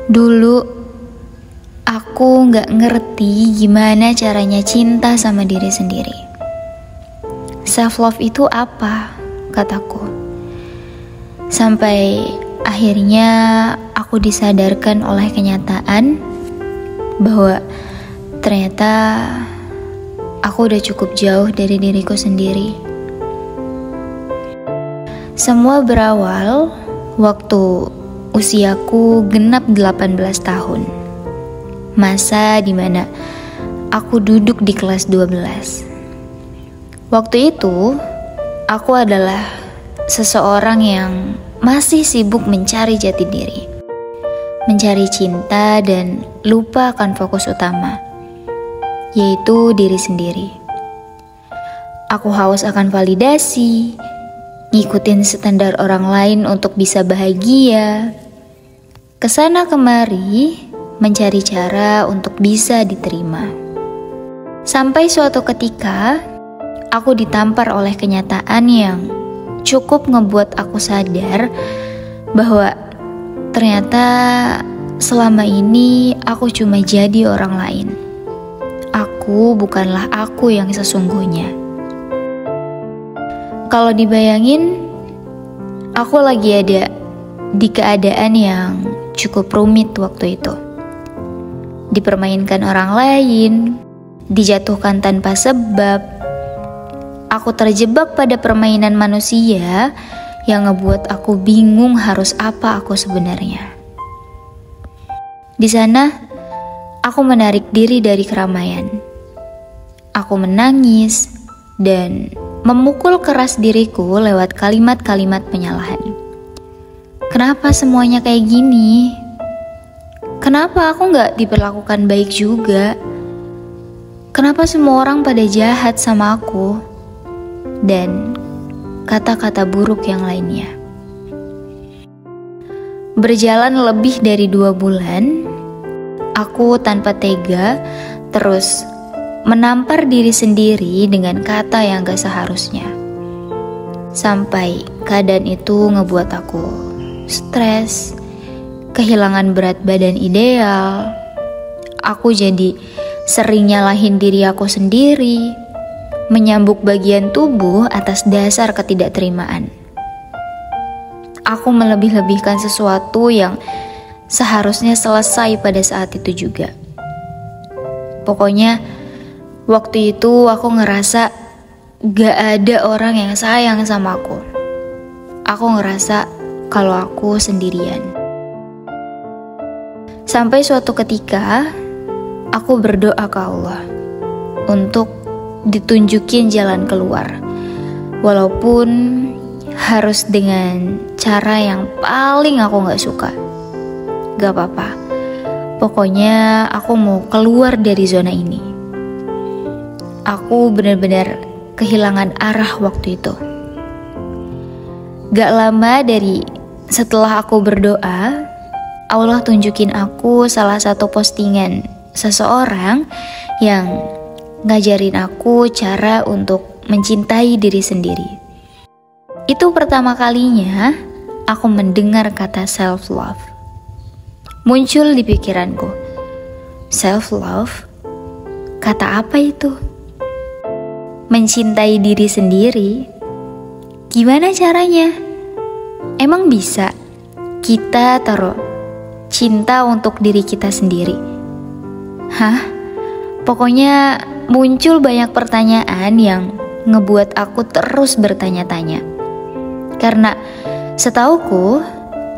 Dulu aku gak ngerti gimana caranya cinta sama diri sendiri. Self love itu apa, kataku. Sampai akhirnya aku disadarkan oleh kenyataan bahwa ternyata aku udah cukup jauh dari diriku sendiri. Semua berawal waktu usiaku genap 18 tahun. Masa dimana aku duduk di kelas 12. Waktu itu, aku adalah seseorang yang masih sibuk mencari jati diri, mencari cinta dan lupa akan fokus utama, yaitu diri sendiri. Aku haus akan validasi, ngikutin standar orang lain untuk bisa bahagia, kesana kemari mencari cara untuk bisa diterima. Sampai suatu ketika, aku ditampar oleh kenyataan yang cukup ngebuat aku sadar bahwa ternyata selama ini aku cuma jadi orang lain. Aku bukanlah aku yang sesungguhnya. Kalau dibayangin, aku lagi ada di keadaan yang cukup rumit waktu itu. Dipermainkan orang lain, dijatuhkan tanpa sebab. Aku terjebak pada permainan manusia yang ngebuat aku bingung harus apa aku sebenarnya. Di sana, aku menarik diri dari keramaian. Aku menangis dan memukul keras diriku lewat kalimat-kalimat penyalahan. Kenapa semuanya kayak gini? Kenapa aku gak diperlakukan baik juga? Kenapa semua orang pada jahat sama aku? Dan kata-kata buruk yang lainnya. Berjalan lebih dari 2 bulan, aku tanpa tega terus menampar diri sendiri dengan kata yang gak seharusnya. Sampai keadaan itu ngebuat aku stres, kehilangan berat badan ideal. Aku jadi sering nyalahin diri aku sendiri, menyambuk bagian tubuh atas dasar ketidakterimaan. Aku melebih-lebihkan sesuatu yang seharusnya selesai pada saat itu juga. Pokoknya waktu itu aku ngerasa gak ada orang yang sayang sama aku. Aku ngerasa kalau aku sendirian. Sampai suatu ketika, aku berdoa ke Allah untuk ditunjukin jalan keluar. Walaupun harus dengan cara yang paling aku gak suka. Gak apa-apa. Pokoknya aku mau keluar dari zona ini. Aku benar-benar kehilangan arah waktu itu. Gak lama dari setelah aku berdoa, Allah tunjukin aku salah satu postingan seseorang yang ngajarin aku cara untuk mencintai diri sendiri. Itu pertama kalinya aku mendengar kata self love. Muncul di pikiranku, self love? Kata apa itu? Mencintai diri sendiri? Gimana caranya? Emang bisa kita taruh cinta untuk diri kita sendiri? Hah? Pokoknya muncul banyak pertanyaan yang ngebuat aku terus bertanya-tanya. Karena setauku,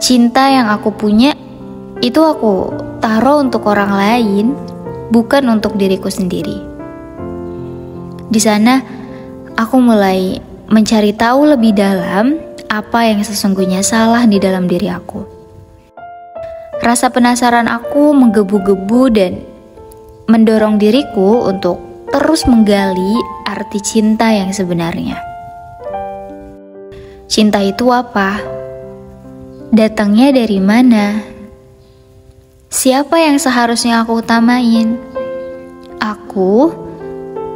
cinta yang aku punya itu aku taruh untuk orang lain, bukan untuk diriku sendiri. Di sana, aku mulai mencari tahu lebih dalam apa yang sesungguhnya salah di dalam diri aku. Rasa penasaran aku menggebu-gebu dan mendorong diriku untuk terus menggali arti cinta yang sebenarnya. Cinta itu apa? Datangnya dari mana? Siapa yang seharusnya aku utamain? Aku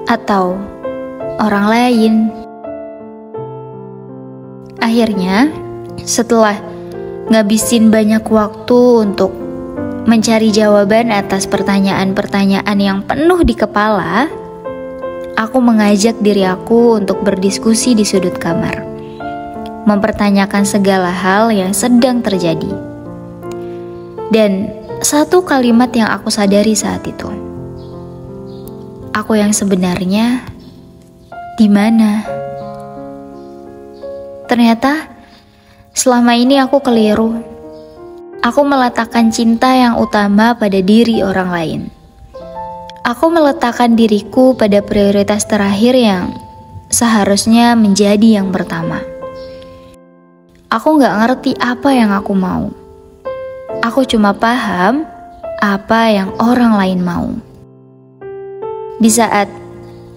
atau orang lain? Akhirnya, setelah ngabisin banyak waktu untuk mencari jawaban atas pertanyaan-pertanyaan yang penuh di kepala, aku mengajak diri aku untuk berdiskusi di sudut kamar, mempertanyakan segala hal yang sedang terjadi. Dan satu kalimat yang aku sadari saat itu, aku yang sebenarnya di mana? Ternyata selama ini aku keliru. Aku meletakkan cinta yang utama pada diri orang lain. Aku meletakkan diriku pada prioritas terakhir yang seharusnya menjadi yang pertama. Aku gak ngerti apa yang aku mau. Aku cuma paham apa yang orang lain mau. Di saat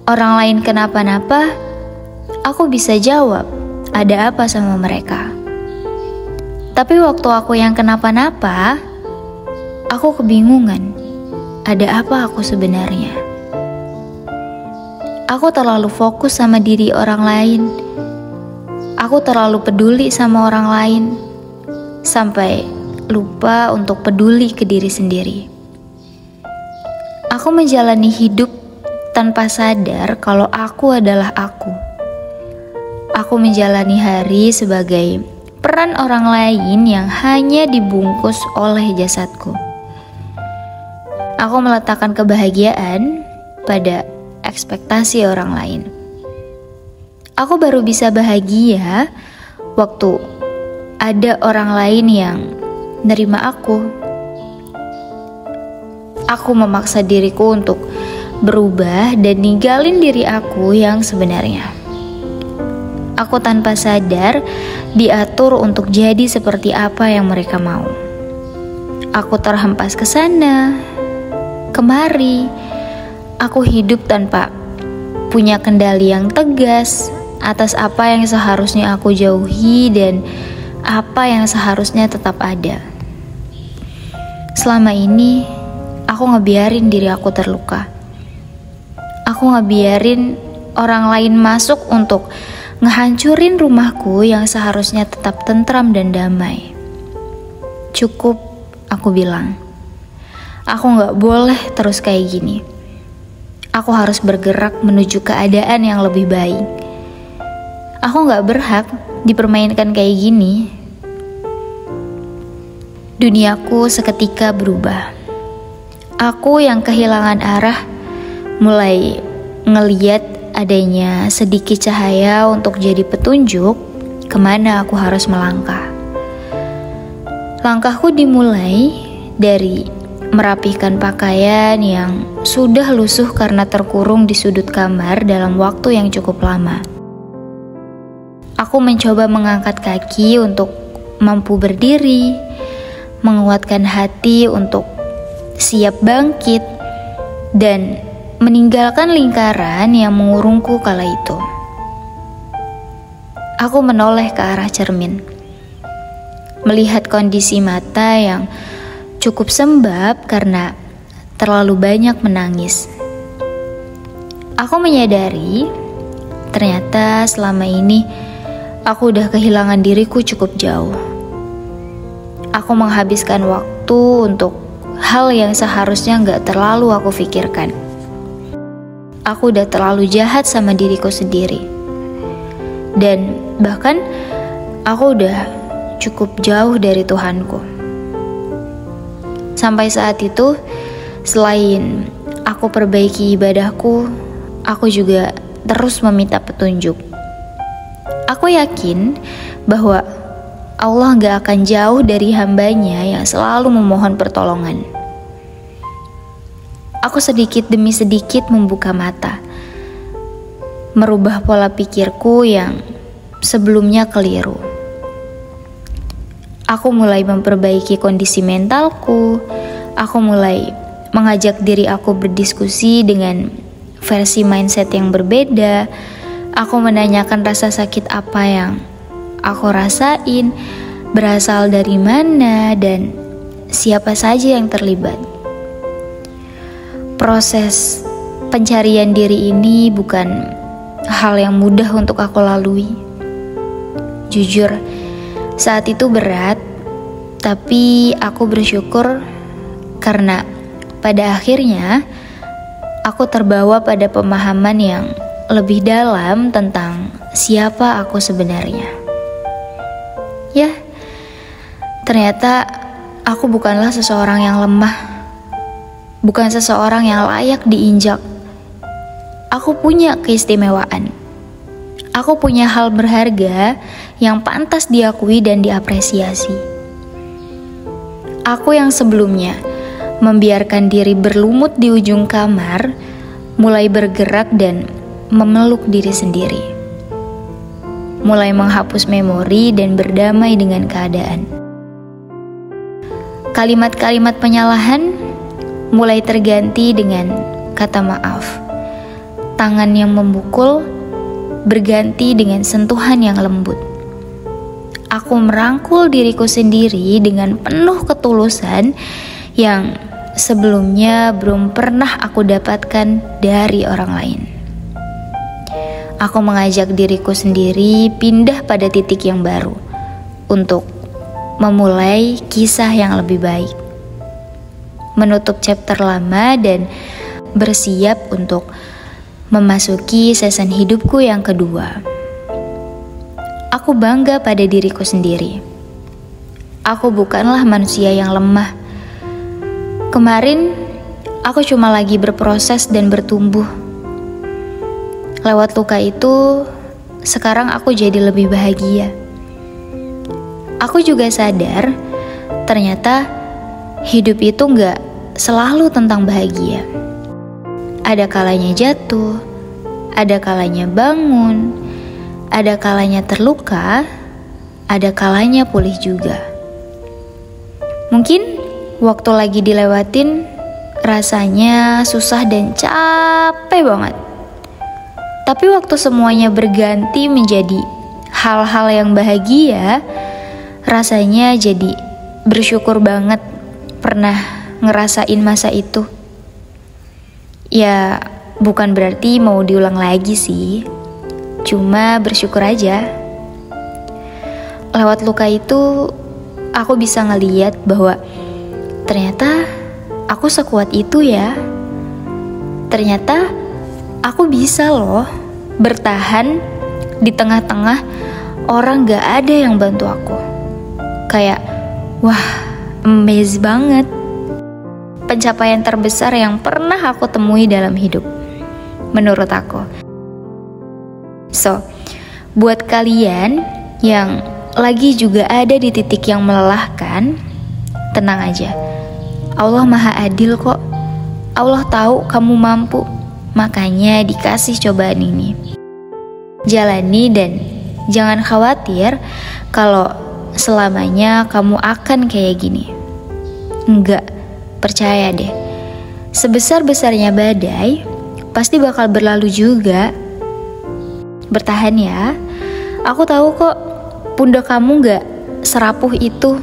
orang lain kenapa-napa, aku bisa jawab ada apa sama mereka. Tapi waktu aku yang kenapa-napa, aku kebingungan. Ada apa aku sebenarnya? Aku terlalu fokus sama diri orang lain. Aku terlalu peduli sama orang lain, sampai lupa untuk peduli ke diri sendiri. Aku menjalani hidup tanpa sadar kalau aku adalah aku. Aku menjalani hari sebagai peran orang lain yang hanya dibungkus oleh jasadku. Aku meletakkan kebahagiaan pada ekspektasi orang lain. Aku baru bisa bahagia waktu ada orang lain yang nerima aku. Aku memaksa diriku untuk berubah dan ninggalin diri aku yang sebenarnya. Aku tanpa sadar diatur untuk jadi seperti apa yang mereka mau. Aku terhempas ke sana, kemari. Aku hidup tanpa punya kendali yang tegas atas apa yang seharusnya aku jauhi dan apa yang seharusnya tetap ada. Selama ini, aku ngebiarin diri aku terluka. Aku ngebiarin orang lain masuk untuk ngehancurin rumahku yang seharusnya tetap tentram dan damai. Cukup, aku bilang. Aku gak boleh terus kayak gini. Aku harus bergerak menuju keadaan yang lebih baik. Aku gak berhak dipermainkan kayak gini. Duniaku seketika berubah. Aku yang kehilangan arah, mulai ngeliat adanya sedikit cahaya untuk jadi petunjuk kemana aku harus melangkah. Langkahku dimulai dari merapihkan pakaian yang sudah lusuh karena terkurung di sudut kamar dalam waktu yang cukup lama. Aku mencoba mengangkat kaki untuk mampu berdiri, menguatkan hati untuk siap bangkit, dan meninggalkan lingkaran yang mengurungku kala itu. Aku menoleh ke arah cermin, melihat kondisi mata yang cukup sembab karena terlalu banyak menangis. Aku menyadari ternyata selama ini aku udah kehilangan diriku cukup jauh. Aku menghabiskan waktu untuk hal yang seharusnya gak terlalu aku pikirkan. Aku udah terlalu jahat sama diriku sendiri. Dan bahkan aku udah cukup jauh dari Tuhanku. Sampai saat itu, selain aku perbaiki ibadahku, aku juga terus meminta petunjuk. Aku yakin bahwa Allah gak akan jauh dari hambanya yang selalu memohon pertolongan. Aku sedikit demi sedikit membuka mata, merubah pola pikirku yang sebelumnya keliru. Aku mulai memperbaiki kondisi mentalku. Aku mulai mengajak diri aku berdiskusi dengan versi mindset yang berbeda. Aku menanyakan rasa sakit apa yang aku rasain, berasal dari mana, dan siapa saja yang terlibat. Proses pencarian diri ini bukan hal yang mudah untuk aku lalui. Jujur, saat itu berat, tapi aku bersyukur Karena pada akhirnya aku terbawa pada pemahaman yang lebih dalam tentang siapa aku sebenarnya. Ya, ternyata aku bukanlah seseorang yang lemah, bukan seseorang yang layak diinjak. Aku punya keistimewaan. Aku punya hal berharga yang pantas diakui dan diapresiasi. Aku yang sebelumnya membiarkan diri berlumut di ujung kamar, mulai bergerak dan memeluk diri sendiri. Mulai menghapus memori dan berdamai dengan keadaan. Kalimat-kalimat penyalahan mulai terganti dengan kata maaf. Tangan yang memukul berganti dengan sentuhan yang lembut. Aku merangkul diriku sendiri dengan penuh ketulusan yang sebelumnya belum pernah aku dapatkan dari orang lain. Aku mengajak diriku sendiri pindah pada titik yang baru untuk memulai kisah yang lebih baik, menutup chapter lama dan bersiap untuk memasuki season hidupku yang kedua. Aku bangga pada diriku sendiri. Aku bukanlah manusia yang lemah. Kemarin aku cuma lagi berproses dan bertumbuh. Lewat luka itu, sekarang aku jadi lebih bahagia. Aku juga sadar, ternyata hidup itu gak selalu tentang bahagia. Ada kalanya jatuh, ada kalanya bangun, ada kalanya terluka, ada kalanya pulih juga. Mungkin waktu lagi dilewatin, rasanya susah dan capek banget. Tapi waktu semuanya berganti menjadi hal-hal yang bahagia, rasanya jadi bersyukur banget pernah ngerasain masa itu. Ya, bukan berarti mau diulang lagi sih. Cuma bersyukur aja. Lewat luka itu, aku bisa ngeliat bahwa ternyata aku sekuat itu ya. Ternyata aku bisa loh bertahan di tengah-tengah orang gak ada yang bantu aku. Kayak, wah, amazing banget. Pencapaian terbesar yang pernah aku temui dalam hidup, menurut aku. So, buat kalian yang lagi juga ada di titik yang melelahkan, tenang aja. Allah Maha Adil kok. Allah tahu kamu mampu, makanya dikasih cobaan ini. Jalani dan jangan khawatir kalau selamanya kamu akan kayak gini. Enggak, percaya deh. Sebesar-besarnya badai, pasti bakal berlalu juga. Bertahan ya. Aku tahu kok pundak kamu gak serapuh itu.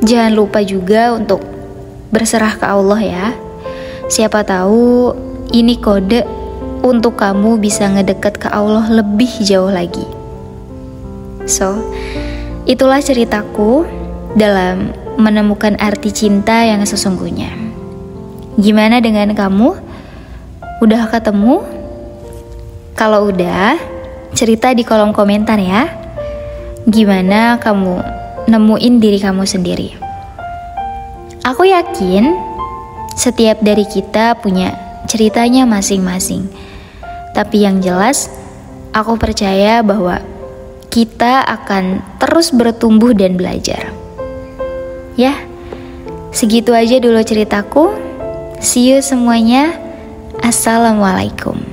Jangan lupa juga untuk berserah ke Allah ya. Siapa tahu ini kode untuk kamu bisa ngedeket ke Allah lebih jauh lagi. So, itulah ceritaku dalam menemukan arti cinta yang sesungguhnya. Gimana dengan kamu? Udah ketemu? Kalau udah, cerita di kolom komentar ya. Gimana kamu nemuin diri kamu sendiri? Aku yakin setiap dari kita punya ceritanya masing-masing. Tapi yang jelas, aku percaya bahwa kita akan terus bertumbuh dan belajar. Ya, segitu aja dulu ceritaku. See you semuanya. Assalamualaikum.